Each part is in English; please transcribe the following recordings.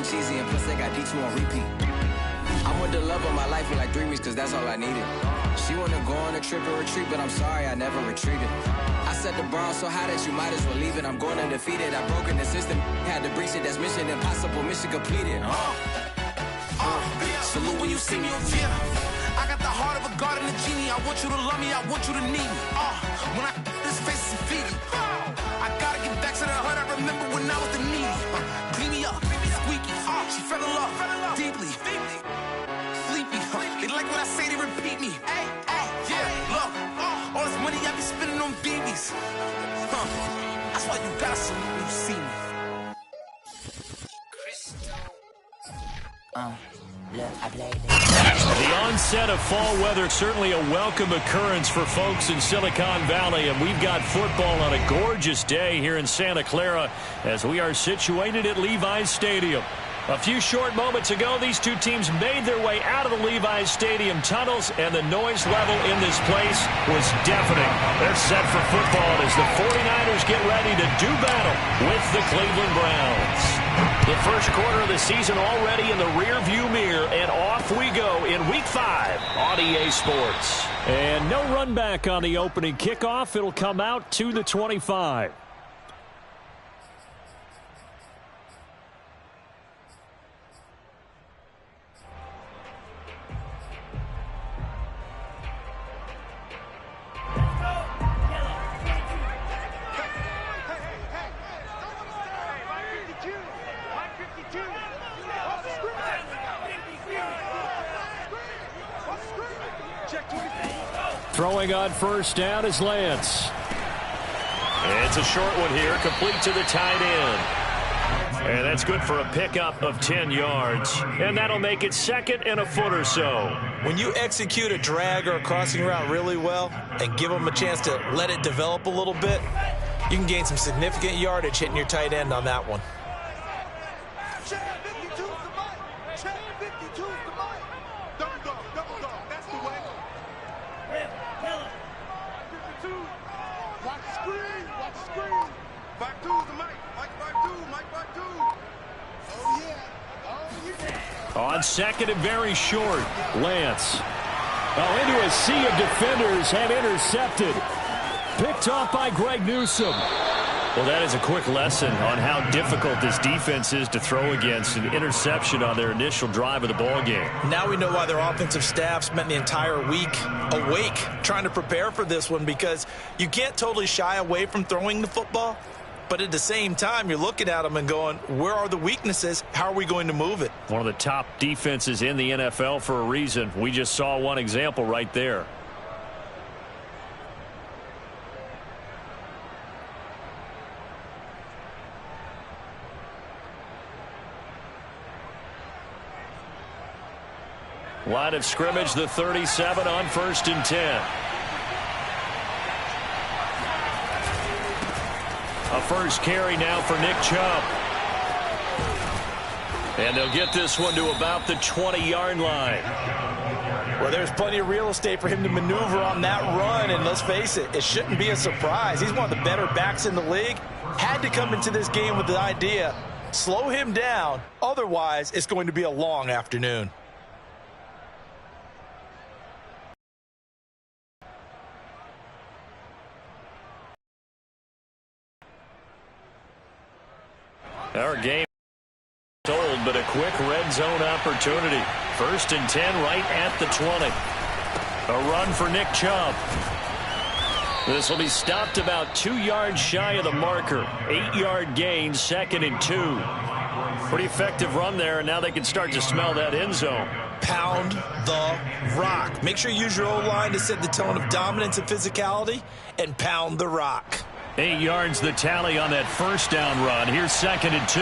cheesy, and plus they got D2 on repeat. I'm with the love of my life for like 3 weeks, cause that's all I needed. She wanna go on a trip and retreat, but I'm sorry, I never retreated. I set the bar so high that you might as well leave it. I'm going undefeated, I've broken the system. Had to breach it, that's mission impossible, mission completed. Salute when you see me, I got the heart of a god and a genie. I want you to love me, I want you to need me. When I this face is feedy. I gotta get back to the heart I remember when I was the needy. Clean me up, squeaky. She fell in love, deeply. Sleepy, they like what I say, they repeat me. Yeah, look, all this money I be spending on BBs. That's why you gotta salute when you see me. The onset of fall weather, certainly a welcome occurrence for folks in Silicon Valley, and we've got football on a gorgeous day here in Santa Clara as we are situated at Levi's Stadium. A few short moments ago, these two teams made their way out of the Levi's Stadium tunnels, and the noise level in this place was deafening. They're set for football as the 49ers get ready to do battle with the Cleveland Browns. The first quarter of the season already in the rearview mirror, and off we go in Week 5 on EA Sports. And no run back on the opening kickoff. It'll come out to the 25. Throwing on first down is Lance. It's a short one here, complete to the tight end. And that's good for a pickup of 10 yards. And that'll make it second and a foot or so. When you execute a drag or a crossing route really well and give them a chance to let it develop a little bit, you can gain some significant yardage hitting your tight end on that one. On second and very short, Lance. Into a sea of defenders and intercepted. Picked off by Greg Newsome. Well, that is a quick lesson on how difficult this defense is to throw against. An interception on their initial drive of the ball game. Now we know why their offensive staff spent the entire week awake trying to prepare for this one, because you can't totally shy away from throwing the football. But at the same time, you're looking at them and going, where are the weaknesses? How are we going to move it? One of the top defenses in the NFL for a reason. We just saw one example right there. Line of scrimmage, the 37 on 1st and 10. A first carry now for Nick Chubb. And they'll get this one to about the 20-yard line. Well, there's plenty of real estate for him to maneuver on that run, and let's face it, it shouldn't be a surprise. He's one of the better backs in the league. Had to come into this game with the idea, slow him down, otherwise it's going to be a long afternoon. Our game is old, but a quick red zone opportunity. 1st and 10 right at the 20. A run for Nick Chubb. This will be stopped about 2 yards shy of the marker. 8-yard gain, 2nd and 2. Pretty effective run there, and now they can start to smell that end zone. Pound the rock. Make sure you use your O-line to set the tone of dominance and physicality, and pound the rock. 8 yards the tally on that first down run. Here's 2nd and 2.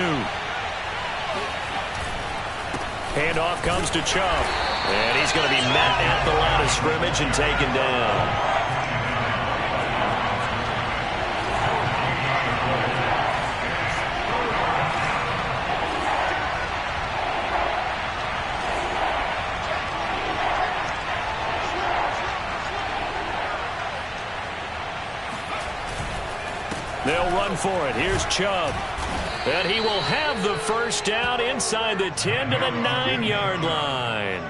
Handoff comes to Chubb. And he's going to be met at the line of scrimmage and taken down. They'll run for it. Here's Chubb. And he will have the first down inside the 10 to the 9-yard line.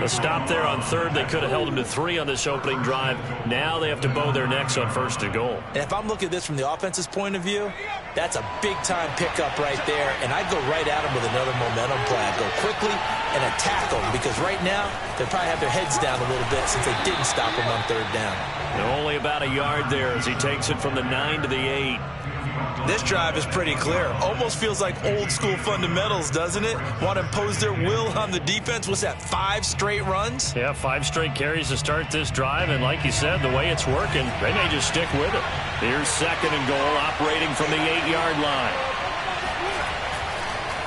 A stop there on third. They could have held him to 3 on this opening drive. Now they have to bow their necks on first and goal. And if I'm looking at this from the offense's point of view, that's a big-time pickup right there. And I'd go right at him with another momentum play. I'd go quickly and attack them because right now they probably have their heads down a little bit since they didn't stop him on third down. And only about a yard there as he takes it from the 9 to the 8. This drive is pretty clear. Almost feels like old-school fundamentals, doesn't it? Want to impose their will on the defense. What's that, 5 straight runs? Yeah, 5 straight carries to start this drive. And like you said, the way it's working, they may just stick with it. Here's second and goal, operating from the 8-yard line.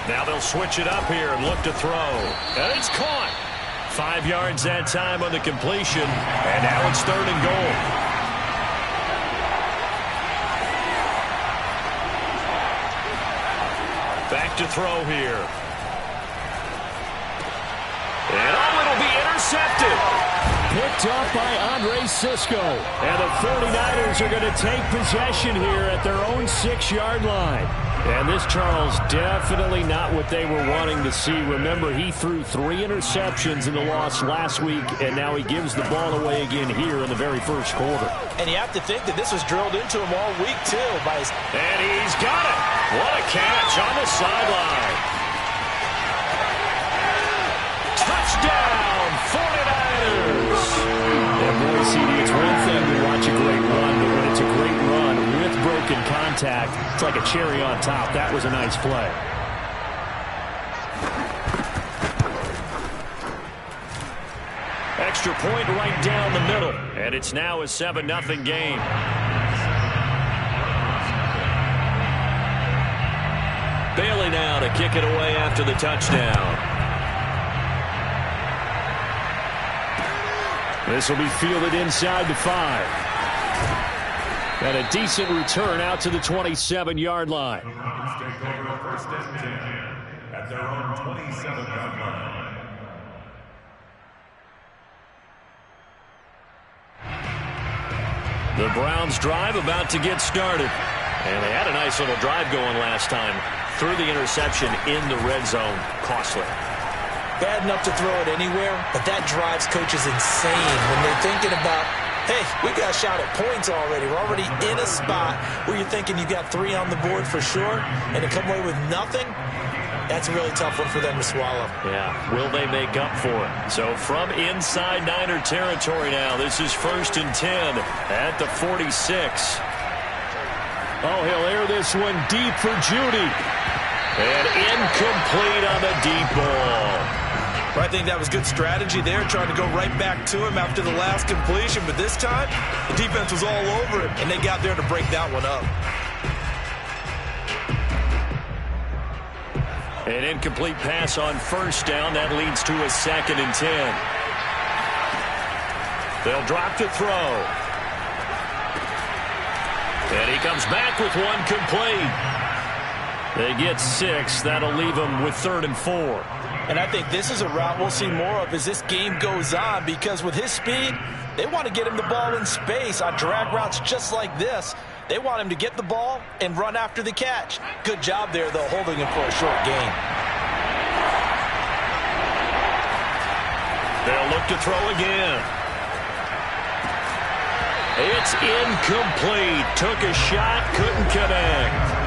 Now they'll switch it up here and look to throw. And it's caught. 5 yards that time on the completion. And now it's third and goal. Back to throw here. And it'll be intercepted. Picked off by Andre Sisco. And the 49ers are going to take possession here at their own 6-yard line. And this, Charles, definitely not what they were wanting to see. Remember, he threw 3 interceptions in the loss last week, and now he gives the ball away again here in the very first quarter. And you have to think that this was drilled into him all week, too. And he's got it. What a catch on the sideline. Touchdown, 49ers. And boy, CD, it's one thing to watch a great run, but when it's a great run with broken contact, it's like a cherry on top. That was a nice play. Extra point right down the middle. And it's now a 7-0 game. Bailey now to kick it away after the touchdown. This will be fielded inside the 5. And a decent return out to the 27-yard line. Take over first and 10 at their own 27-yard line. The Browns drive about to get started. And they had a nice little drive going last time. Threw the interception in the red zone. Costly. Bad enough to throw it anywhere, but that drives coaches insane when they're thinking about, hey, we got a shot at points already. We're already in a spot where you're thinking you got 3 on the board for sure, and to come away with nothing, that's a really tough one for them to swallow. Yeah, will they make up for it? So from inside Niner territory now, this is first and 10 at the 46. Oh, he'll air this one deep for Judy. And incomplete on the deep ball. I think that was good strategy there, trying to go right back to him after the last completion. But this time, the defense was all over it, and they got there to break that one up. An incomplete pass on first down. That leads to a 2nd and 10. They'll drop to throw. And he comes back with one complete. They get 6. That'll leave them with 3rd and 4. And I think this is a route we'll see more of as this game goes on, because with his speed, they want to get him the ball in space on drag routes just like this. They want him to get the ball and run after the catch. Good job there, though, holding him for a short gain. They'll look to throw again. It's incomplete. Took a shot, couldn't connect.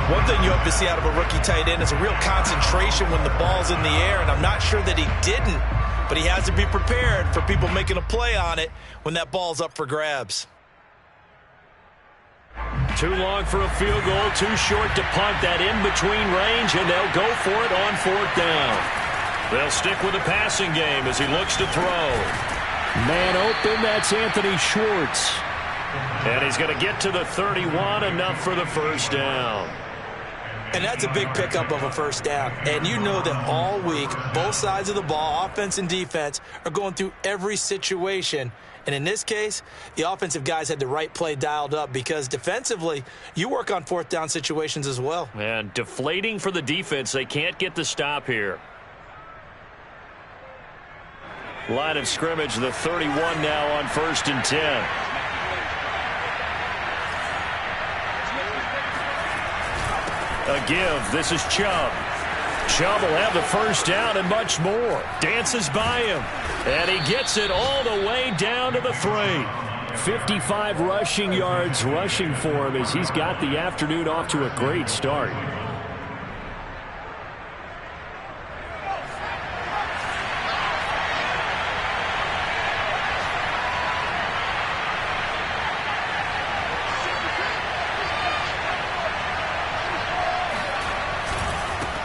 One thing you hope to see out of a rookie tight end is a real concentration when the ball's in the air, and I'm not sure that he didn't, but he has to be prepared for people making a play on it when that ball's up for grabs. Too long for a field goal, too short to punt. That in-between range, and they'll go for it on 4th down. They'll stick with the passing game as he looks to throw. Man open, that's Anthony Schwartz. And he's going to get to the 31, enough for the first down. And that's a big pickup of a first down. And you know that all week, both sides of the ball, offense and defense, are going through every situation. And in this case, the offensive guys had the right play dialed up, because defensively, you work on 4th down situations as well. And deflating for the defense. They can't get the stop here. Line of scrimmage, the 31 now on 1st and 10. A give. This is Chubb. Chubb will have the first down and much more. Dances by him. And he gets it all the way down to the 3. 55 rushing yards rushing for him as he's got the afternoon off to a great start.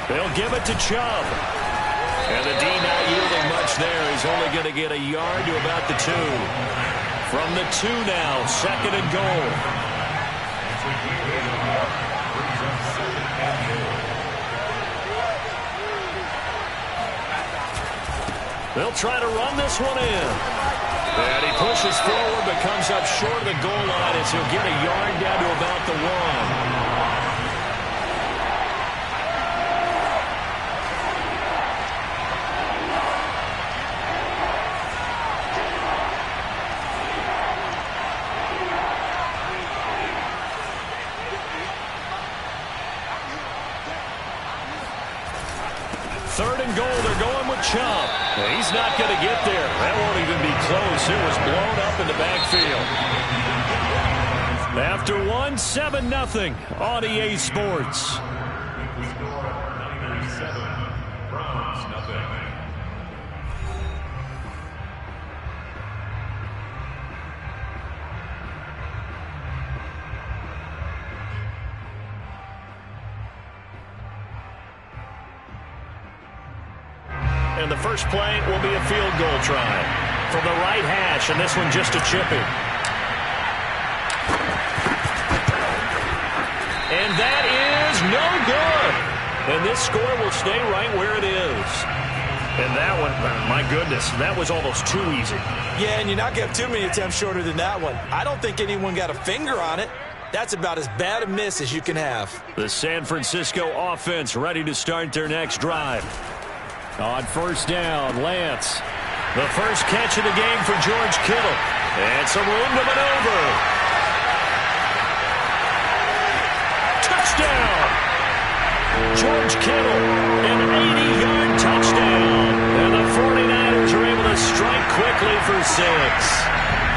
They'll give it to Chubb. And the D not yielding much there. He's only going to get a yard to about the 2. From the 2 now, 2nd and goal. They'll try to run this one in. And he pushes forward but comes up short of the goal line as he'll get a yard down to about the 1. Third and goal, they're going with Chubb. He's not going to get there. That won't even be close. It was blown up in the backfield. After 1, 7-0 on EA Sports. And the first play will be a field goal try from the right hash, and this one just a chipping. And that is no good. And this score will stay right where it is. And that one, my goodness, that was almost too easy. Yeah, and you're not going to have too many attempts shorter than that one. I don't think anyone got a finger on it. That's about as bad a miss as you can have. The San Francisco offense ready to start their next drive. On first down, Lance. The first catch of the game for George Kittle. And some room to maneuver. Touchdown! George Kittle, an 80-yard touchdown. And the 49ers are able to strike quickly for 6.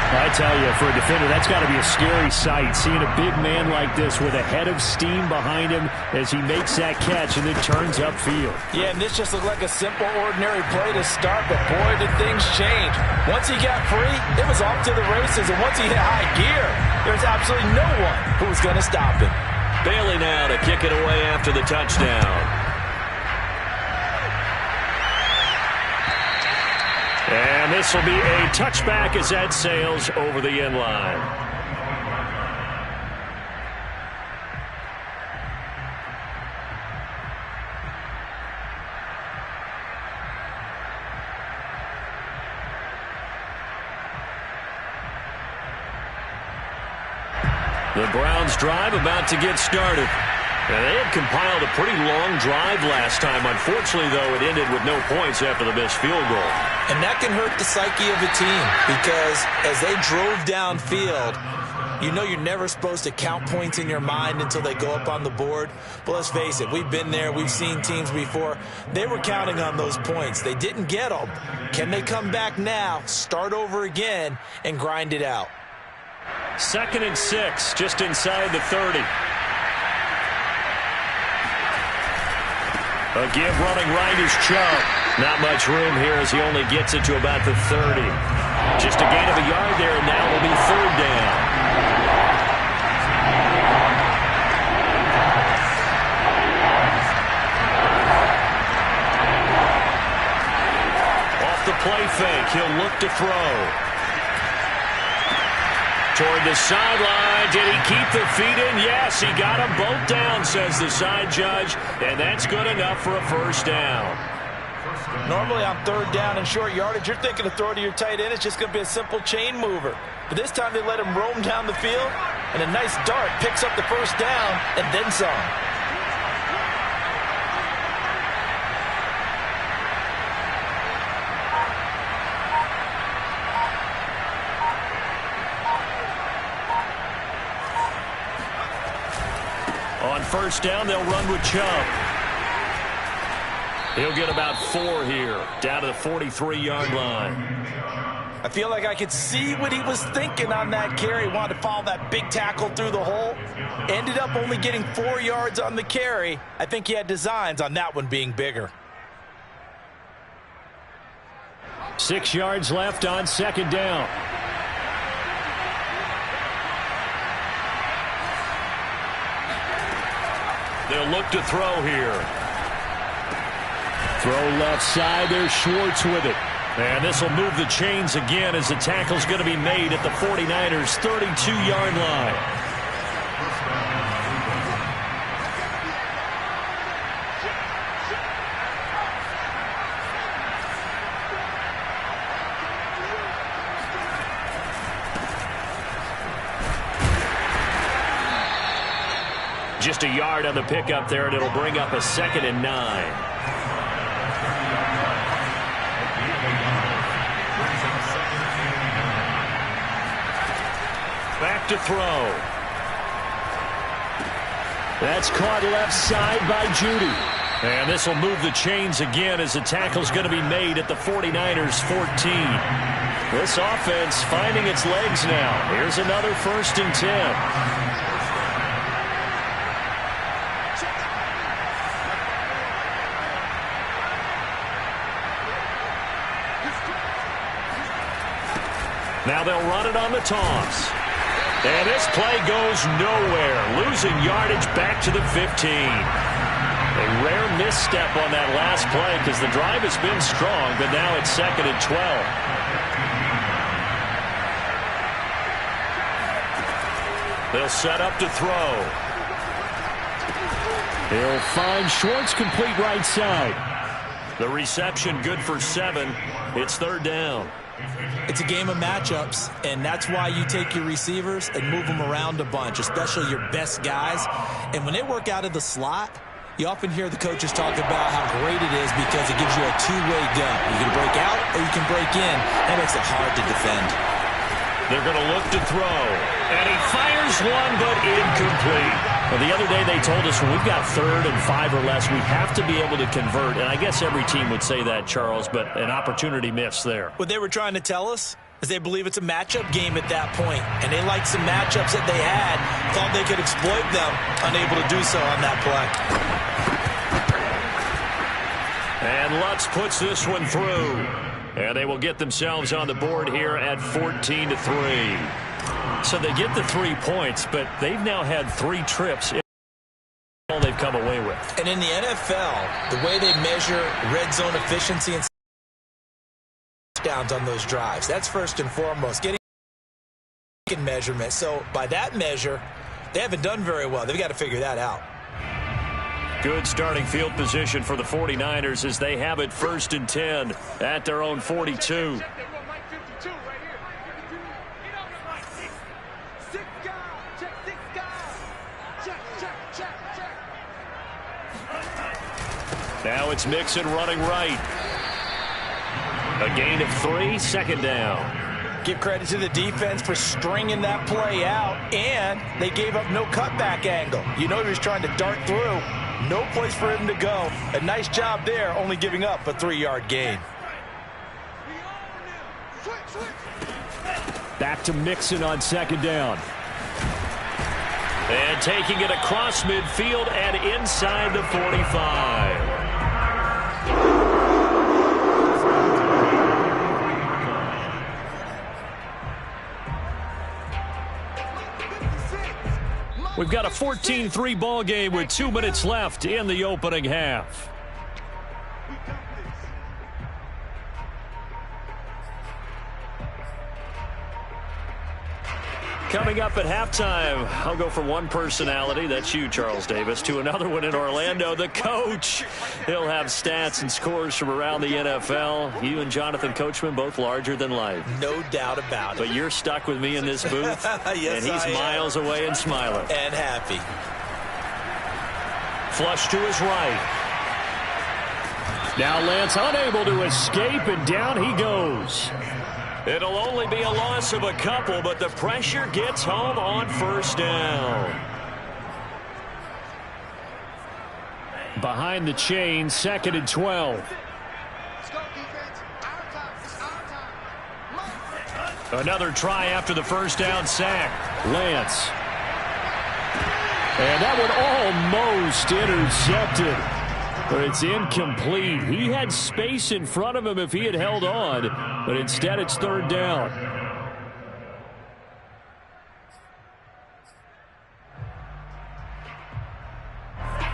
I tell you, for a defender, that's got to be a scary sight, seeing a big man like this with a head of steam behind him as he makes that catch and then turns upfield. Yeah, and this just looked like a simple, ordinary play to start, but boy, did things change. Once he got free, it was off to the races, and once he hit high gear, there's absolutely no one who was going to stop him. Bailey now to kick it away after the touchdown. And this will be a touchback as that sails over the end line. The Browns drive about to get started. And they had compiled a pretty long drive last time. Unfortunately, though, it ended with no points after the missed field goal. And that can hurt the psyche of a team because as they drove downfield, you know you're never supposed to count points in your mind until they go up on the board. But let's face it, we've been there. We've seen teams before. They were counting on those points. They didn't get them. Can they come back now, start over again, and grind it out? 2nd and 6, just inside the 30. A give running right is Chubb. Not much room here as he only gets it to about the 30. Just a gain of a yard there, and now will be 3rd down. Off the play fake, he'll look to throw. Toward the sideline. Did he keep the feet in? Yes, he got them both down, says the side judge. And that's good enough for a 1st down. Normally on 3rd down and short yardage, you're thinking to throw to your tight end. It's just going to be a simple chain mover. But this time they let him roam down the field. And a nice dart picks up the 1st down and then some. On first down. They'll run with Chubb. He'll get about 4 here, down to the 43-yard line. I feel like I could see what he was thinking on that carry. Wanted to follow that big tackle through the hole. Ended up only getting 4 yards on the carry. I think he had designs on that one being bigger. 6 yards left on second down. They'll look to throw here. Throw left side. There's Schwartz with it. And this will move the chains again as the tackle's going to be made at the 49ers' 32-yard line. Just a yard on the pickup there, and it'll bring up a 2nd and 9. Back to throw. That's caught left side by Judy. And this will move the chains again as the tackle's going to be made at the 49ers' 14. This offense finding its legs now. Here's another 1st and 10. Now they'll run it on the toss. And this play goes nowhere. Losing yardage back to the 15. A rare misstep on that last play because the drive has been strong, but now it's 2nd and 12. They'll set up to throw. He'll find Schwartz complete right side. The reception good for 7. It's 3rd down. It's a game of matchups, and that's why you take your receivers and move them around a bunch, especially your best guys. And when they work out of the slot, you often hear the coaches talk about how great it is because it gives you a two-way gun. You can break out or you can break in. That makes it hard to defend. They're going to look to throw. And he fires one, but incomplete. Well, the other day they told us when we've got 3rd and 5 or less, we have to be able to convert. And I guess every team would say that, Charles, but an opportunity missed there. What they were trying to tell us is they believe it's a matchup game at that point. And they liked some matchups that they had, thought they could exploit them, unable to do so on that play. And Lutz puts this one through. And they will get themselves on the board here at 14-3. So they get the 3 points, but they've now had 3 trips. All they've come away with. And in the NFL, the way they measure red zone efficiency and touchdowns on those drives, that's first and foremost. Getting measurement. So by that measure, they haven't done very well. They've got to figure that out. Good starting field position for the 49ers as they have it 1st and 10 at their own 42. Now it's Mixon running right. A gain of 3, 2nd down. Give credit to the defense for stringing that play out, and they gave up no cutback angle. You know he was trying to dart through. No place for him to go. A nice job there, only giving up a 3-yard gain. Back to Mixon on 2nd down. And taking it across midfield and inside the 45. We've got a 14-3 ball game with 2 minutes left in the opening half. Coming up at halftime, I'll go from one personality, that's you, Charles Davis, to another one in Orlando, the coach. He'll have stats and scores from around the NFL. You and Jonathan Coachman, both larger than life. No doubt about it. But you're stuck with me in this booth, yes, and he's miles away and smiling. And happy. Flush to his right. Now Lance unable to escape, and down he goes. It'll only be a loss of a couple, but the pressure gets home on 1st down. behind the chain, 2nd and 12. Another try after the first down sack. Lance. And that one almost intercepted. But it's incomplete. He had space in front of him if he had held on, but instead it's 3rd down.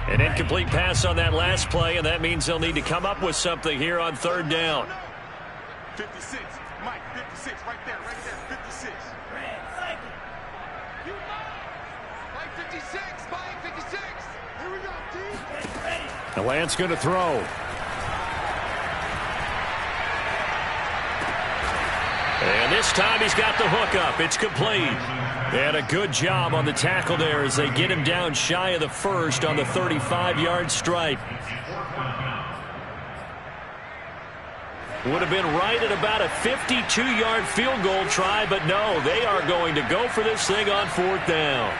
An incomplete pass on that last play, and that means they'll need to come up with something here on 3rd down. 56, Mike, 56, right there, 56. Mike, 56, Mike, 56. Here we go, team. Now Lance going to throw. And this time he's got the hook up. It's complete. And a good job on the tackle there as they get him down shy of the first on the 35-yard stripe. Would have been right at about a 52-yard field goal try, but no, they are going to go for this thing on 4th down.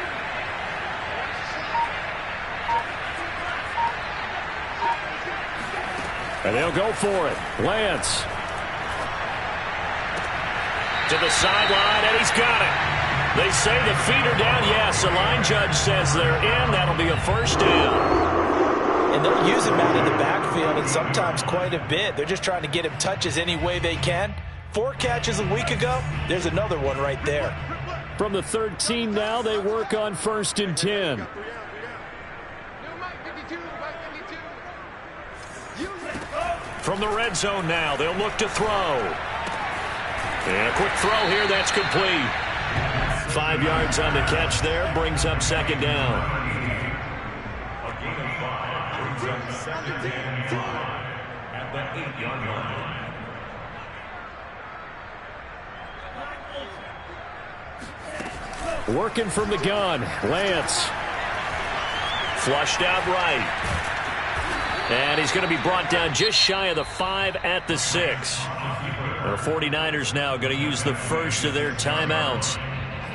And they'll go for it. Lance. To the sideline, and he's got it. They say the feet are down. Yes, the line judge says they're in. That'll be a 1st down. And they'll use him out in the backfield, and sometimes quite a bit. They're just trying to get him touches any way they can. 4 catches a week ago. There's another one right there. From the 13 now, they work on 1st and 10. From the red zone now, they'll look to throw. And a quick throw here, that's complete. 5 yards on the catch there, brings up 2nd down. A gain of 5 brings up 2nd and 5 at the 8-yard line. Working from the gun. Lance. Flushed out right. And he's going to be brought down just shy of the 5 at the 6. The 49ers now going to use the first of their timeouts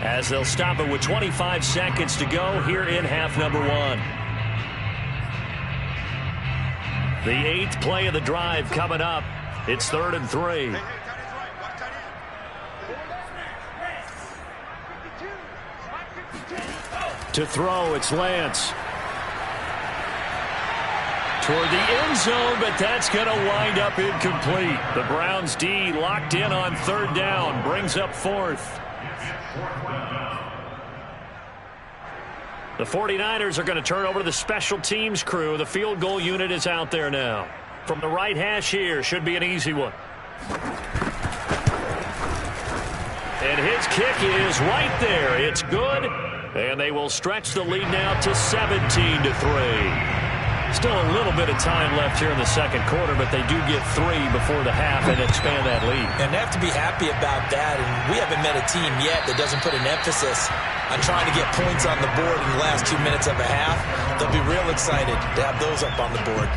as they'll stop it with 25 seconds to go here in half number 1. The 8th play of the drive coming up. It's 3rd and 3. To throw, it's Lance. Toward the end zone, but that's going to wind up incomplete. The Browns D locked in on 3rd down, brings up 4th. The 49ers are going to turn over to the special teams crew. The field goal unit is out there now. From the right hash here, should be an easy one. And his kick is right there. It's good. And they will stretch the lead now to 17-3. Still a little bit of time left here in the 2nd quarter, but they do get 3 before the half and expand that lead. And they have to be happy about that. And we haven't met a team yet that doesn't put an emphasis on trying to get points on the board in the last 2 minutes of a half. They'll be real excited to have those up on the board.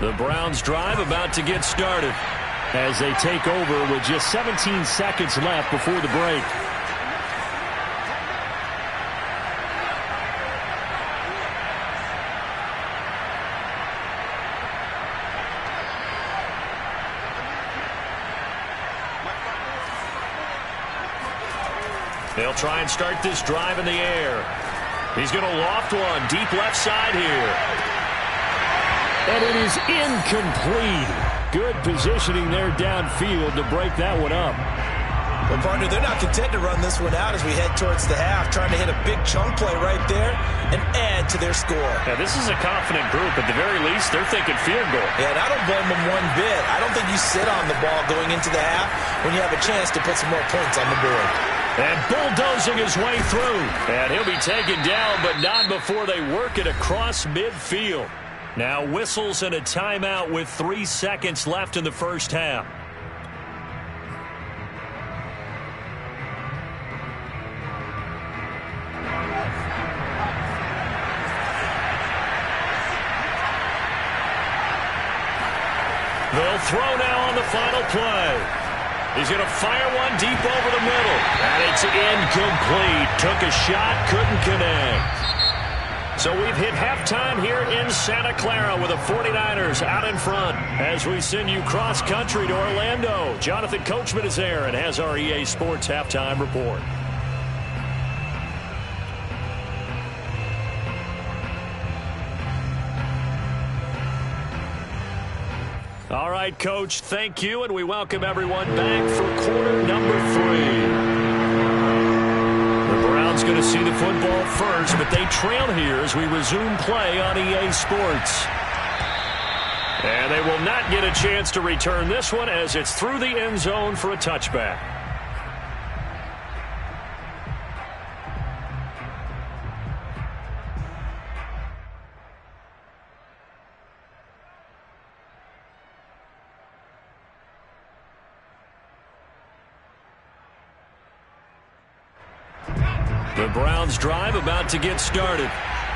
The Browns drive about to get started as they take over with just 17 seconds left before the break. They'll try and start this drive in the air. He's going to loft one deep left side here. And it is incomplete. Good positioning there downfield to break that one up. Well, partner, they're not content to run this one out as we head towards the half, trying to hit a big chunk play right there and add to their score. Yeah, this is a confident group. At the very least, they're thinking field goal. Yeah, and I don't blame them one bit. I don't think you sit on the ball going into the half when you have a chance to put some more points on the board. And bulldozing his way through. And he'll be taken down, but not before they work it across midfield. Now whistles and a timeout with 3 seconds left in the first half. They'll throw now on the final play. He's going to fire one deep over the middle. And it's incomplete. Took a shot, couldn't connect. So we've hit halftime here in Santa Clara with the 49ers out in front as we send you cross-country to Orlando. Jonathan Coachman is there and has our EA Sports halftime report. All right, Coach, thank you, and we welcome everyone back for quarter number 3. The Browns going to see the football first, but they trail here as we resume play on EA Sports. And they will not get a chance to return this one as it's through the end zone for a touchback. The Browns drive about to get started.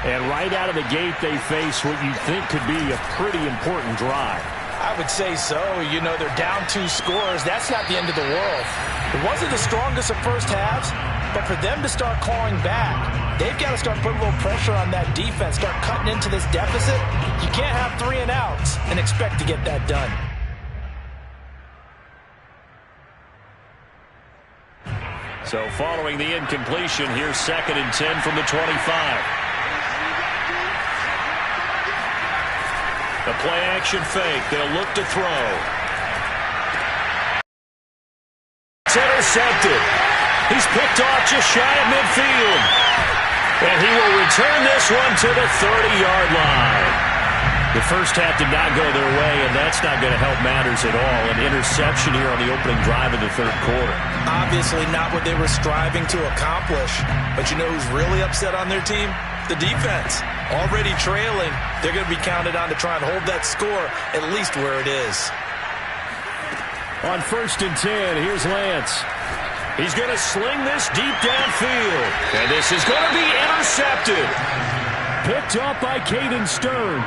And right out of the gate, they face what you think could be a pretty important drive. I would say so. You know, they're down 2 scores. That's not the end of the world. It wasn't the strongest of first halves, but for them to start clawing back, they've got to start putting a little pressure on that defense, start cutting into this deficit. You can't have 3 and outs and expect to get that done. So following the incompletion, here's 2nd and 10 from the 25. The play action fake. They'll look to throw. It's intercepted. He's picked off just shy of midfield. And he will return this one to the 30-yard line. The first half did not go their way, and that's not going to help matters at all. An interception here on the opening drive of the 3rd quarter. Obviously not what they were striving to accomplish. But you know who's really upset on their team? The defense. Already trailing. They're going to be counted on to try and hold that score at least where it is. On 1st and 10, here's Lance. He's going to sling this deep downfield. And this is going to be intercepted. Picked up by Caden Stern.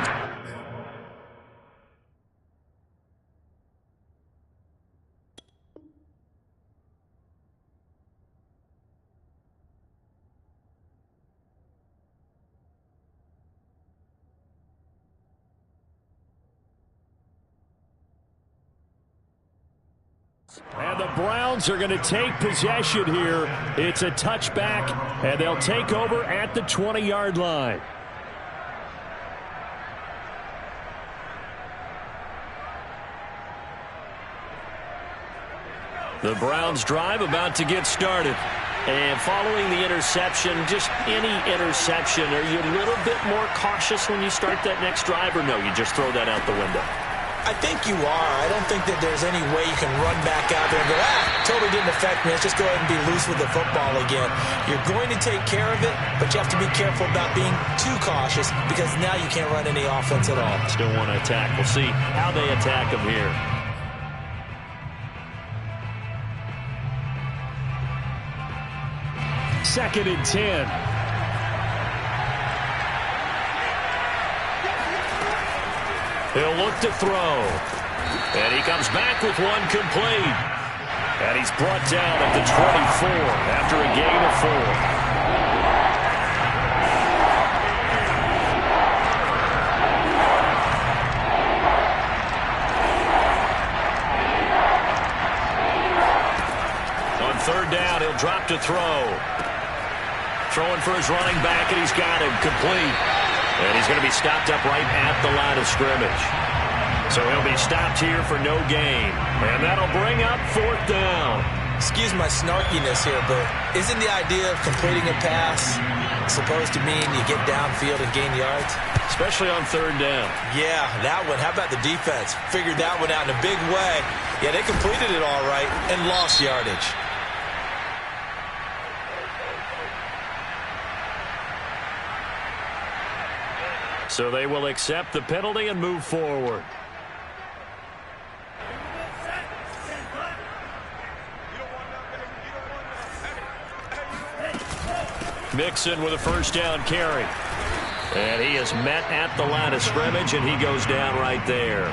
And the Browns are going to take possession here. It's a touchback, and they'll take over at the 20-yard line. The Browns drive about to get started. And following the interception, just any interception, are you a little bit more cautious when you start that next drive, or no, you just throw that out the window? I think you are. I don't think that there's any way you can run back out there and go, totally didn't affect me. Let's just go ahead and be loose with the football again. You're going to take care of it, but you have to be careful about being too cautious because now you can't run any offense at all. Still want to attack. We'll see how they attack them here. Second and 10. He'll look to throw. And he comes back with one complete. And he's brought down at the 24 after a gain of 4. On 3rd down, he'll drop to throw. Throwing for his running back, and he's got him complete. And he's going to be stopped up right at the line of scrimmage. So he'll be stopped here for no gain. And that'll bring up 4th down. Excuse my snarkiness here, but isn't the idea of completing a pass supposed to mean you get downfield and gain yards? Especially on 3rd down. Yeah, that one. How about the defense? Figured that one out in a big way. Yeah, they completed it all right and lost yardage. So they will accept the penalty and move forward. Mixon with a 1st down carry. And he is met at the line of scrimmage, and he goes down right there.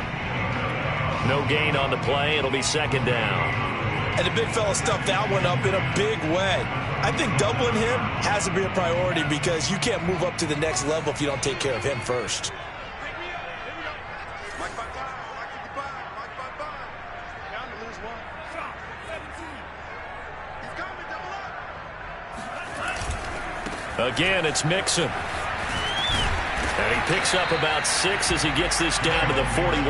No gain on the play. It'll be 2nd down. And the big fella stuffed that one up in a big way. I think doubling him has to be a priority because you can't move up to the next level if you don't take care of him first. Again, it's Mixon. And he picks up about 6 as he gets this down to the 41.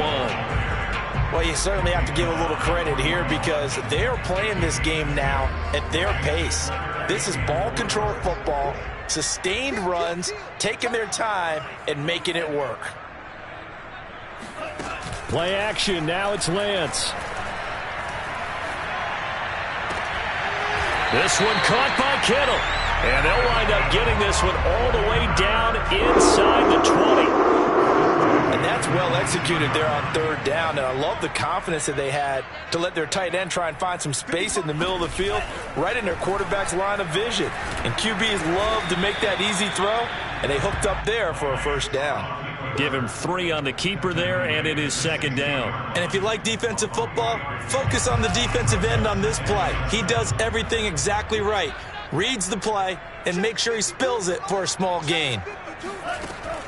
Well, you certainly have to give a little credit here because they are playing this game now at their pace. This is ball control football, sustained runs, taking their time, and making it work. Play action. Now it's Lance. This one caught by Kittle. And they'll wind up getting this one all the way down inside the 20. And that's well executed there on third down. And I love the confidence that they had to let their tight end try and find some space in the middle of the field, right in their quarterback's line of vision. And QBs love to make that easy throw, and they hooked up there for a first down. Give him 3 on the keeper there, and it is second down. And if you like defensive football, focus on the defensive end on this play. He does everything exactly right. Reads the play and makes sure he spills it for a small gain.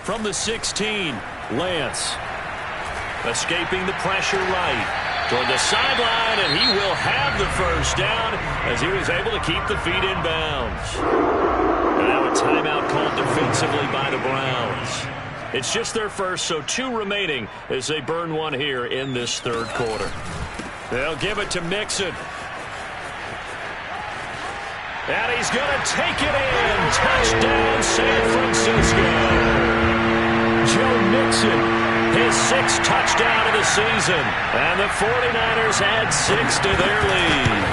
From the 16, Lance. Escaping the pressure right toward the sideline, and he will have the first down as he was able to keep the feet in bounds. And now a timeout called defensively by the Browns. It's just their first, so 2 remaining as they burn one here in this third quarter. They'll give it to Mixon. And he's going to take it in. Touchdown, San Francisco. Joe Mixon, his 6th touchdown of the season. And the 49ers add 6 to their lead.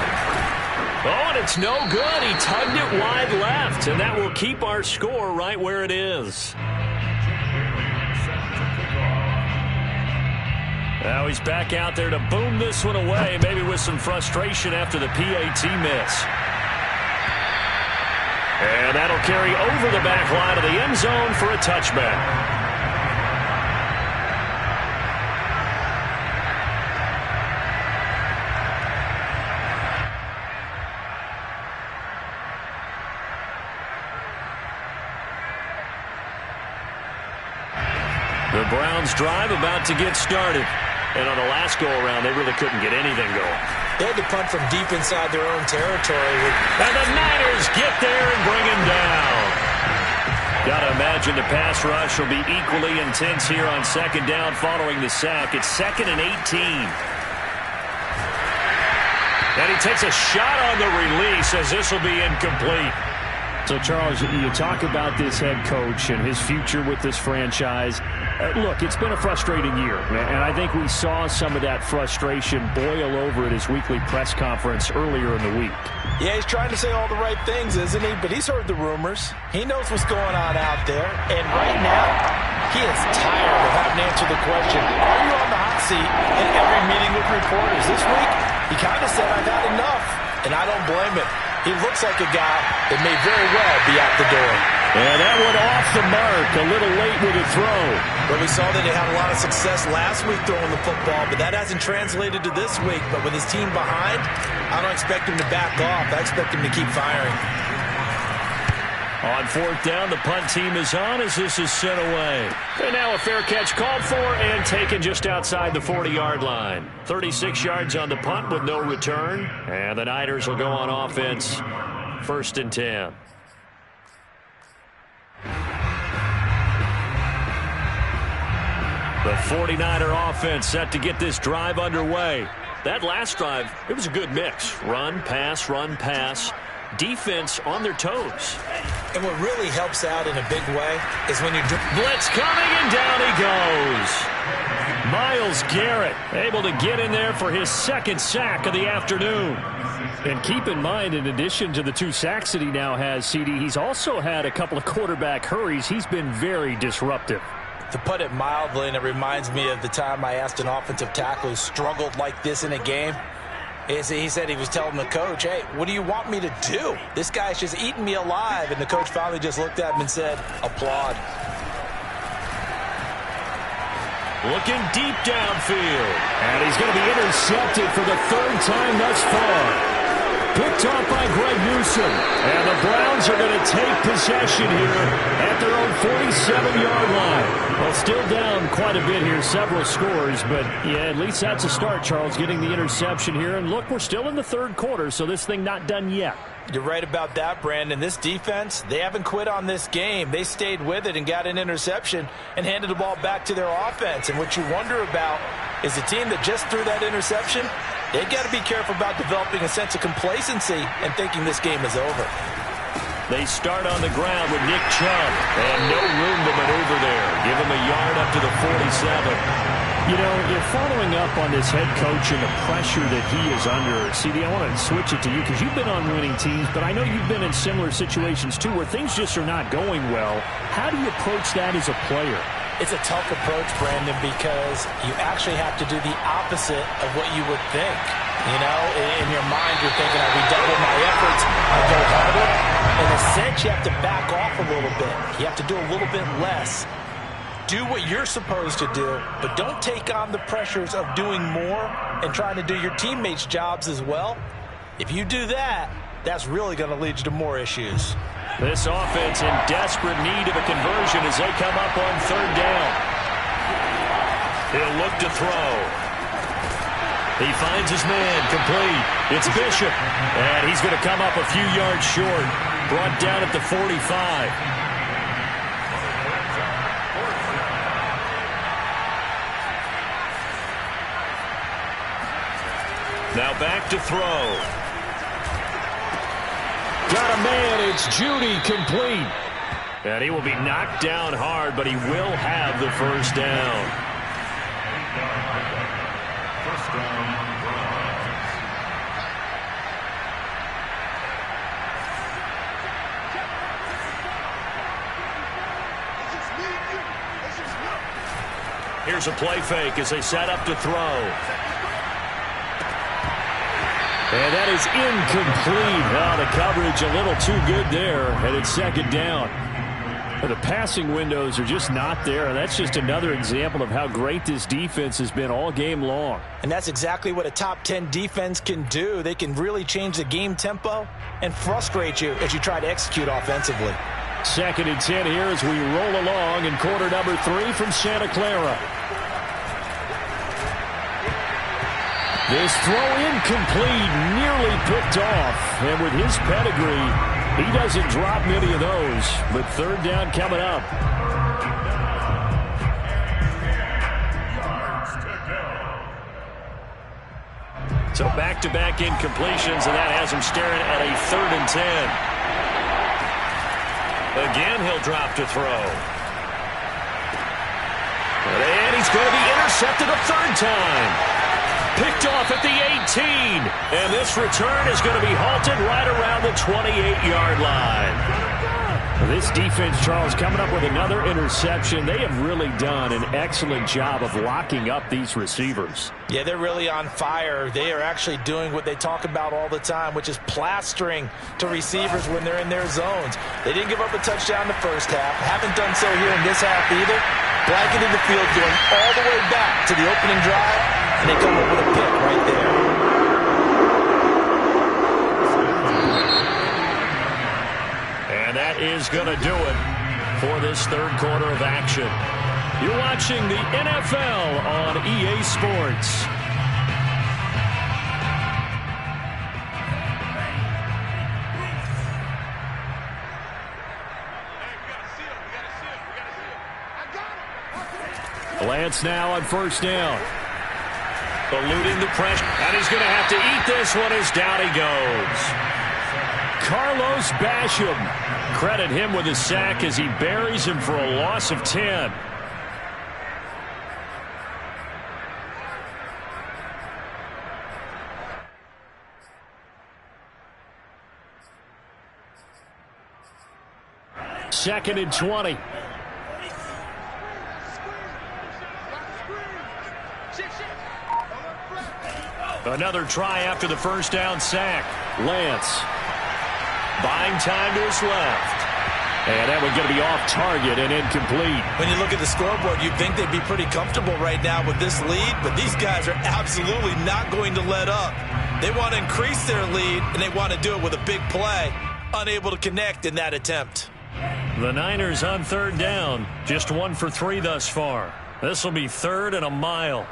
Oh, and it's no good. He tugged it wide left, and that will keep our score right where it is. Now he's back out there to boom this one away, maybe with some frustration after the PAT miss. And that'll carry over the back line of the end zone for a touchback. The Browns drive about to get started. And on the last go-around, they really couldn't get anything going. They had to punt from deep inside their own territory. And the Niners get there and bring him down. Got to imagine the pass rush will be equally intense here on second down following the sack. It's 2nd and 18. And he takes a shot on the release as this will be incomplete. So, Charles, you talk about this head coach and his future with this franchise. Look, it's been a frustrating year, and I think we saw some of that frustration boil over at his weekly press conference earlier in the week. Yeah, he's trying to say all the right things, isn't he? But he's heard the rumors. He knows what's going on out there. And right now, he is tired of having to answer the question, are you on the hot seat in every meeting with reporters? This week, he kind of said, I've had enough, and I don't blame him. He looks like a guy that may very well be out the door. And that one off the mark, a little late with a throw. Well, we saw that he had a lot of success last week throwing the football, but that hasn't translated to this week. But with his team behind, I don't expect him to back off. I expect him to keep firing. On 4th down, the punt team is on as this is sent away. And now a fair catch called for and taken just outside the 40-yard line. 36 yards on the punt with no return. And the Niners will go on offense. 1st and 10. The 49er offense set to get this drive underway. That last drive, it was a good mix. Run, pass, defense on their toes. And what really helps out in a big way is when you blitz coming, and down he goes. Myles Garrett able to get in there for his 2nd sack of the afternoon. And keep in mind, in addition to the 2 sacks that he now has, CD, he's also had a couple of quarterback hurries. He's been very disruptive. To put it mildly, and it reminds me of the time I asked an offensive tackle who struggled like this in a game. He said he was telling the coach, hey, what do you want me to do? This guy's just eating me alive. And the coach finally just looked at him and said, applaud. Looking deep downfield. And he's going to be intercepted for the third time thus far. Picked off by Greg Newsome. And the Browns are going to take possession here at their own 47-yard line. Well, still down quite a bit here, several scores. But, yeah, at least that's a start, Charles, getting the interception here. And, look, we're still in the third quarter, so this thing not done yet. You're right about that, Brandon. This defense, they haven't quit on this game. They stayed with it and got an interception and handed the ball back to their offense. And what you wonder about is the team that just threw that interception, they've got to be careful about developing a sense of complacency and thinking this game is over. They start on the ground with Nick Chubb, and no room to maneuver there. Give him a yard up to the 47. You know, you're following up on this head coach and the pressure that he is under. CD, I want to switch it to you because you've been on winning teams, but I know you've been in similar situations too where things just are not going well. How do you approach that as a player? It's a tough approach, Brandon, because you actually have to do the opposite of what you would think. You know, in your mind, you're thinking, I redouble my efforts, I go harder. In a sense, you have to back off a little bit. You have to do a little bit less. Do what you're supposed to do, but don't take on the pressures of doing more and trying to do your teammates' jobs as well. If you do that, that's really going to lead you to more issues. This offense in desperate need of a conversion as they come up on third down. He'll look to throw. He finds his man, complete. It's Bishop, and he's going to come up a few yards short. Brought down at the 45. Now back to throw. Got a man, it's Judy, complete. And he will be knocked down hard, but he will have the first down. First down, Browns. Here's a play fake as they set up to throw. And that is incomplete. Oh, the coverage a little too good there, and it's second down. The passing windows are just not there. That's just another example of how great this defense has been all game long. And that's exactly what a top 10 defense can do. They can really change the game tempo and frustrate you as you try to execute offensively. Second and 10 here as we roll along in quarter number 3 from Santa Clara. This throw incomplete, nearly picked off. And with his pedigree, he doesn't drop many of those. But third down coming up. So back-to-back incompletions, and that has him staring at a third and 10. Again, he'll drop to throw. And he's going to be intercepted a third time. Picked off at the 18. And this return is going to be halted right around the 28-yard line. This defense, Charles, coming up with another interception. They have really done an excellent job of locking up these receivers. Yeah, they're really on fire. They are actually doing what they talk about all the time, which is plastering to receivers when they're in their zones. They didn't give up a touchdown in the first half. Haven't done so here in this half either. Blanketed the field, going all the way back to the opening drive, and they come up with a pick right there. And that is going to do it for this third quarter of action. You're watching the NFL on EA Sports. Lance now on first down. Eluding the pressure. And he's going to have to eat this one as down he goes. Carlos Basham. Credit him with a sack as he buries him for a loss of 10. Second and 20. Another try after the first down sack. Lance buying time to his left. And that one's going to be off target and incomplete. When you look at the scoreboard, you'd think they'd be pretty comfortable right now with this lead, but these guys are absolutely not going to let up. They want to increase their lead, and they want to do it with a big play. Unable to connect in that attempt. The Niners on third down. Just 1 for 3 thus far. This will be 3rd and a mile.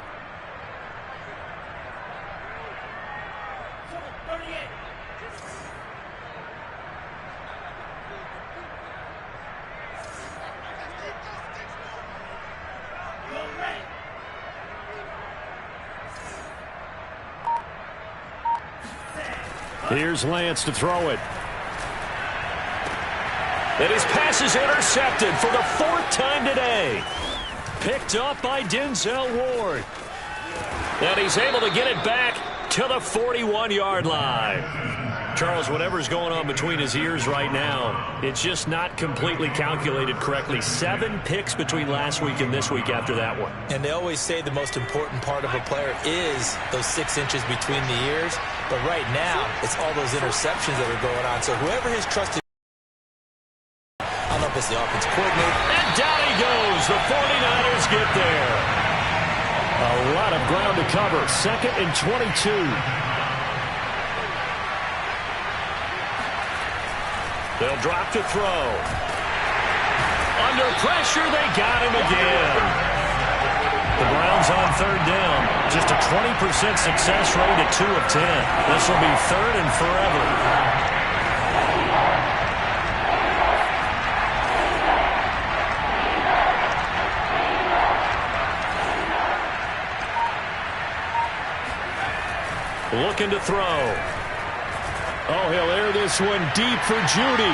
Here's Lance to throw it. And his pass is intercepted for the 4th time today. Picked up by Denzel Ward. And he's able to get it back to the 41-yard line. Charles, whatever's going on between his ears right now, it's just not completely calculated correctly. 7 picks between last week and this week after that one. And they always say the most important part of a player is those 6 inches between the ears. But right now, it's all those interceptions that are going on. So whoever his trusted, I don't know if it's the offensive coordinator. And down he goes. The 49ers get there. A lot of ground to cover. 2nd and 22. They'll drop to throw. Under pressure, they got him again. The Browns on third down. Just a 20% success rate at 2 of 10. This will be 3rd and forever. Looking to throw. Oh, he'll air this one deep for Judy.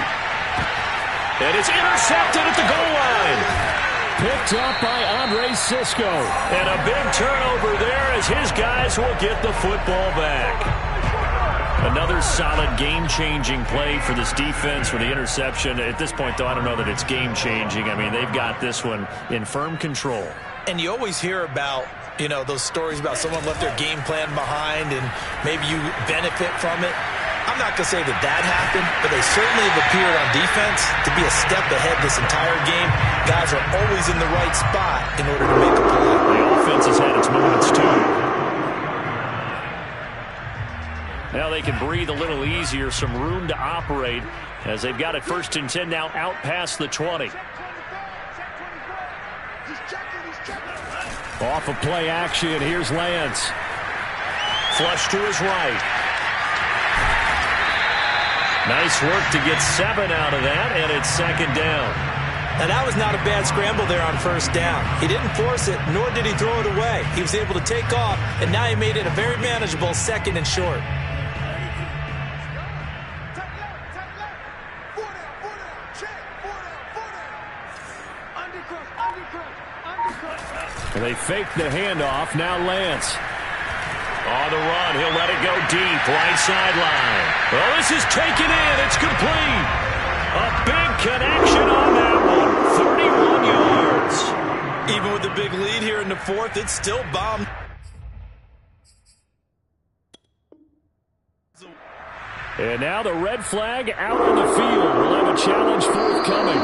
And it's intercepted at the goal line. Picked up by Andre Sisco. And a big turnover there as his guys will get the football back. Another solid game-changing play for this defense for the interception. At this point, though, I don't know that it's game-changing. I mean, they've got this one in firm control. And you always hear about, you know, those stories about someone left their game plan behind and maybe you benefit from it. I'm not going to say that that happened, but they certainly have appeared on defense to be a step ahead this entire game. Guys are always in the right spot in order to make a play. The offense has had its moments, too. Now they can breathe a little easier, some room to operate as they've got it 1st and 10 now out past the 20. Off of play action, here's Lance. Flush to his right. Nice work to get 7 out of that, and it's 2nd down. Now that was not a bad scramble there on 1st down. He didn't force it, nor did he throw it away. He was able to take off, and now he made it a very manageable 2nd and short. And they fake the handoff. Now Lance. On the run, he'll let it go deep, right sideline. Well, this is taken in. It's complete. A big connection on that one. 31 yards. Even with the big lead here in the 4th, it's still bombed. And now the red flag out on the field. We'll have a challenge forthcoming.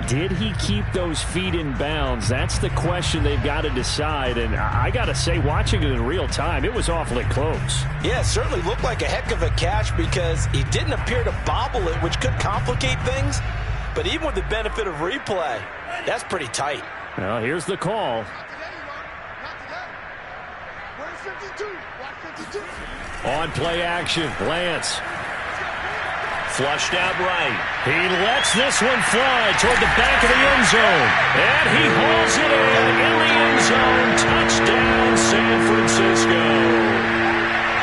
Did he keep those feet in bounds? That's the question they've got to decide. And I got to say, watching it in real time, it was awfully close. Yeah, it certainly looked like a heck of a catch because he didn't appear to bobble it, which could complicate things. But even with the benefit of replay, that's pretty tight. Well, here's the call. On play action, Lance. Flushed out right. He lets this one fly toward the back of the end zone. And he hauls it in the end zone. Touchdown, San Francisco.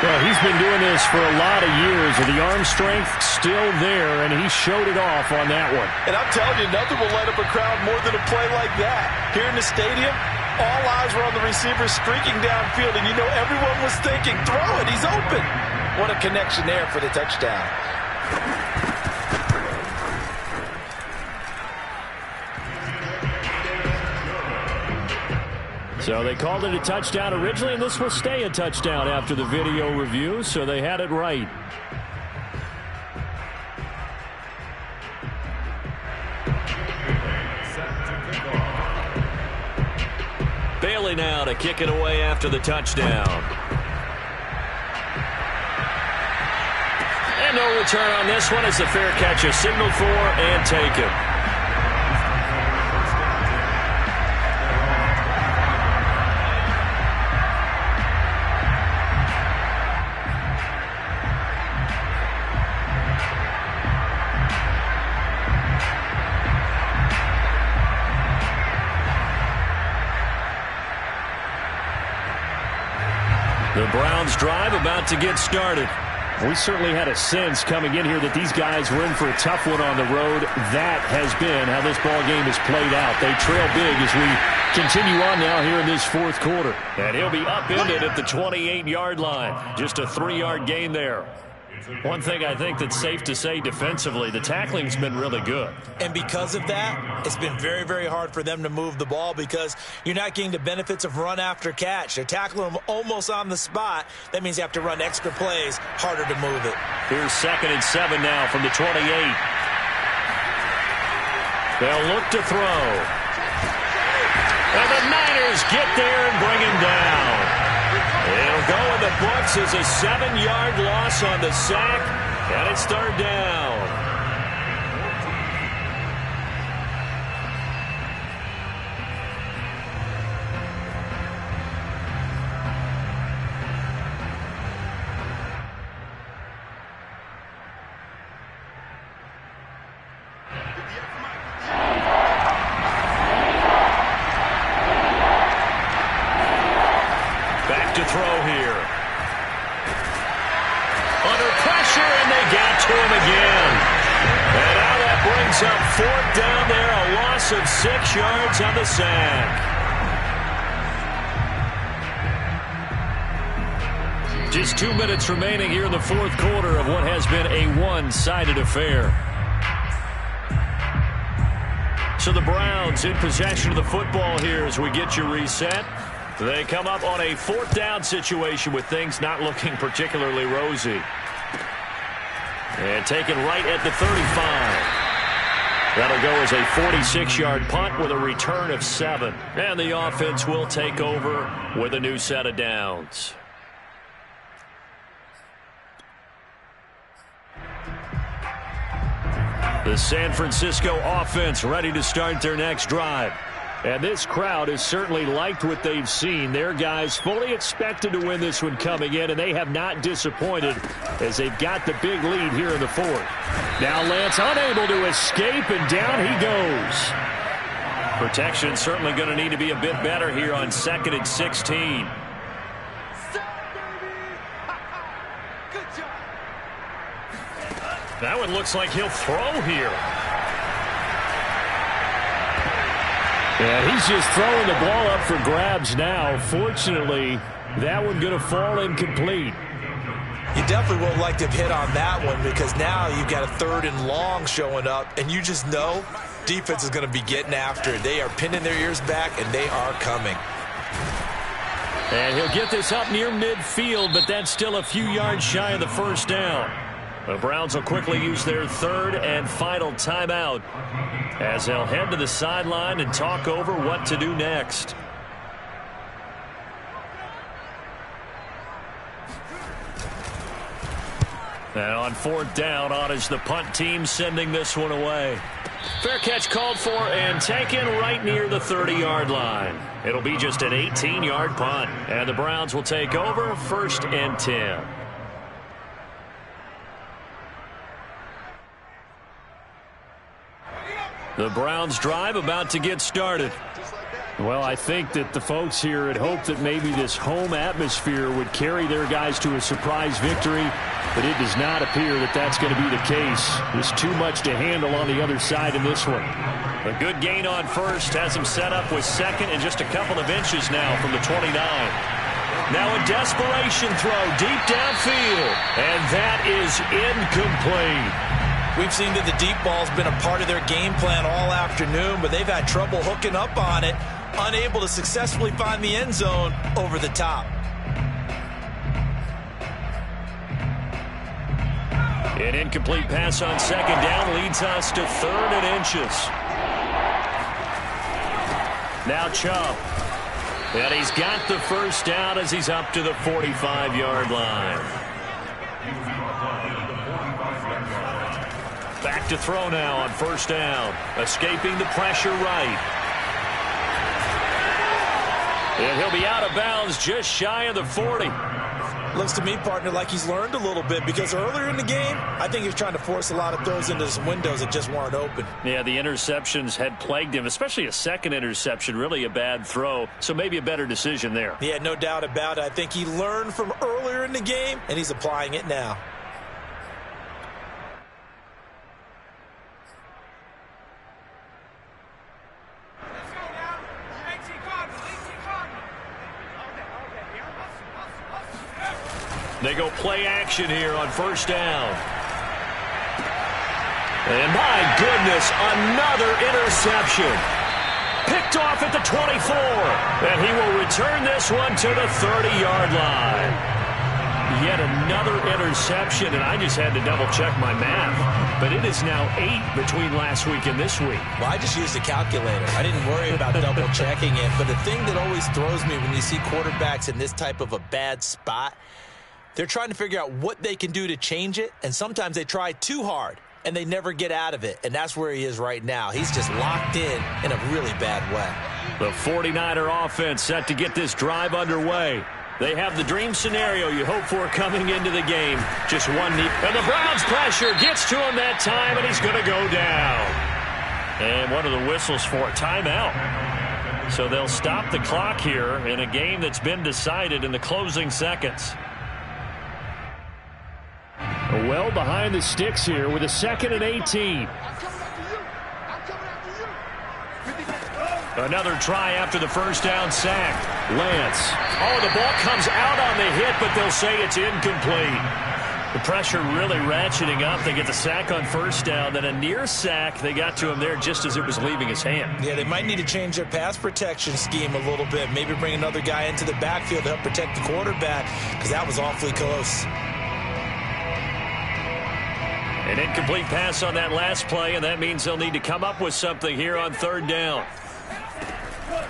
Well, he's been doing this for a lot of years, and the arm strength still there, and he showed it off on that one. And I'm telling you, nothing will light up a crowd more than a play like that. Here in the stadium, all eyes were on the receiver streaking downfield, and you know everyone was thinking, throw it, he's open. What a connection there for the touchdown. So they called it a touchdown originally, and this will stay a touchdown after the video review, so they had it right. Riley now to kick it away after the touchdown. And no return on this one as the fair catch is signaled for and taken. The Browns drive about to get started. We certainly had a sense coming in here that these guys were in for a tough one on the road. That has been how this ball game has played out. They trail big as we continue on now here in this fourth quarter. And he'll be upended at the 28-yard line. Just a 3-yard gain there. One thing I think that's safe to say defensively, the tackling's been really good. And because of that, it's been very, very hard for them to move the ball because you're not getting the benefits of run after catch. They're tackling them almost on the spot. That means you have to run extra plays, harder to move it. Here's 2nd and 7 now from the 28. They'll look to throw. And the Niners get there and bring him down. It'll go in the books as a 7-yard loss on the sack, and it's 3rd down. To throw here. Under pressure, and they got to him again. And now that brings up 4th down there, a loss of 6 yards on the sack. Just 2 minutes remaining here in the fourth quarter of what has been a one-sided affair. So the Browns in possession of the football here as we get you reset. They come up on a 4th down situation with things not looking particularly rosy. And taken right at the 35. That'll go as a 46-yard punt with a return of 7. And the offense will take over with a new set of downs. The San Francisco offense ready to start their next drive. And this crowd has certainly liked what they've seen. Their guys fully expected to win this one coming in, and they have not disappointed as they've got the big lead here in the 4th. Now Lance unable to escape, and down he goes. Protection certainly going to need to be a bit better here on 2nd and 16. That one looks like he'll throw here. Yeah, he's just throwing the ball up for grabs now. Fortunately, that one going to fall incomplete. You definitely would like to have hit on that one because now you've got a 3rd and long showing up, and you just know defense is going to be getting after it. They are pinning their ears back, and they are coming. And he'll get this up near midfield, but that's still a few yards shy of the 1st down. The Browns will quickly use their 3rd and final timeout as they'll head to the sideline and talk over what to do next. And on 4th down, on is the punt team sending this one away. Fair catch called for and taken right near the 30-yard line. It'll be just an 18-yard punt, and the Browns will take over 1st and 10. The Browns drive about to get started. Well, I think that the folks here had hoped that maybe this home atmosphere would carry their guys to a surprise victory, but it does not appear that that's going to be the case. There's too much to handle on the other side in this one. A good gain on 1st has him set up with 2nd and just a couple of inches now from the 29. Now a desperation throw deep downfield, and that is incomplete. We've seen that the deep ball's been a part of their game plan all afternoon, but they've had trouble hooking up on it, unable to successfully find the end zone over the top. An incomplete pass on 2nd down leads us to 3rd and inches. Now Chubb. And he's got the first down as he's up to the 45-yard line. Back to throw now on first down. Escaping the pressure right. And he'll be out of bounds just shy of the 40. Looks to me, partner, like he's learned a little bit, because earlier in the game, I think he was trying to force a lot of throws into some windows that just weren't open. Yeah, the interceptions had plagued him, especially a second interception, really a bad throw, so maybe a better decision there. Yeah, no doubt about it. I think he learned from earlier in the game, and he's applying it now. They go play action here on first down. And my goodness, another interception. Picked off at the 24. And he will return this one to the 30-yard line. Yet another interception, and I just had to double-check my math. But it is now 8 between last week and this week. Well, I just used a calculator. I didn't worry about double-checking it. But the thing that always throws me when you see quarterbacks in this type of a bad spot, they're trying to figure out what they can do to change it, and sometimes they try too hard, and they never get out of it, and that's where he is right now. He's just locked in a really bad way. The 49er offense set to get this drive underway. They have the dream scenario you hope for coming into the game. Just one knee. And the Browns pressure gets to him that time, and he's going to go down. And one of the whistles for a timeout. So they'll stop the clock here in a game that's been decided in the closing seconds. Well behind the sticks here with a 2nd and 18. Another try after the first down sack. Lance. Oh, the ball comes out on the hit, but they'll say it's incomplete. The pressure really ratcheting up. They get the sack on first down, then a near sack. They got to him there just as it was leaving his hand. Yeah, they might need to change their pass protection scheme a little bit. Maybe bring another guy into the backfield to help protect the quarterback, because that was awfully close. An incomplete pass on that last play, and that means they'll need to come up with something here on third down.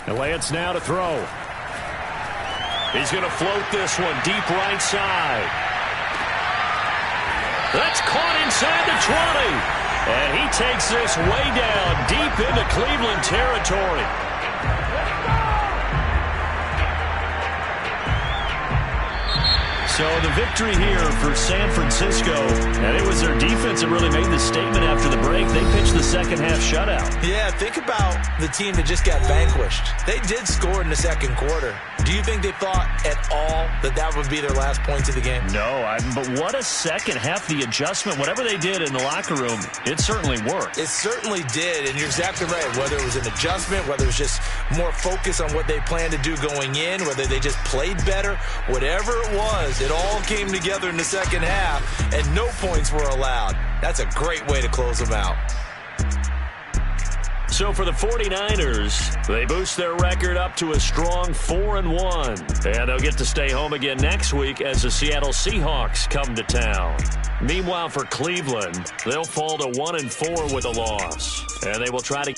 And Lance now to throw. He's going to float this one deep right side. That's caught inside the 20. And he takes this way down deep into Cleveland territory. So the victory here for San Francisco, and it was their defense that really made the statement after the break. They pitched the second half shutout. Yeah, think about the team that just got vanquished. They did score in the second quarter. Do you think they thought at all that that would be their last points of the game? No, but what a second half. The adjustment, whatever they did in the locker room, it certainly worked. It certainly did, and you're exactly right. Whether it was an adjustment, whether it was just more focus on what they planned to do going in, whether they just played better, whatever it was, it all came together in the second half, and no points were allowed. That's a great way to close them out. So for the 49ers, they boost their record up to a strong 4-1. And they'll get to stay home again next week as the Seattle Seahawks come to town. Meanwhile, for Cleveland, they'll fall to 1-4 with a loss. And they will try to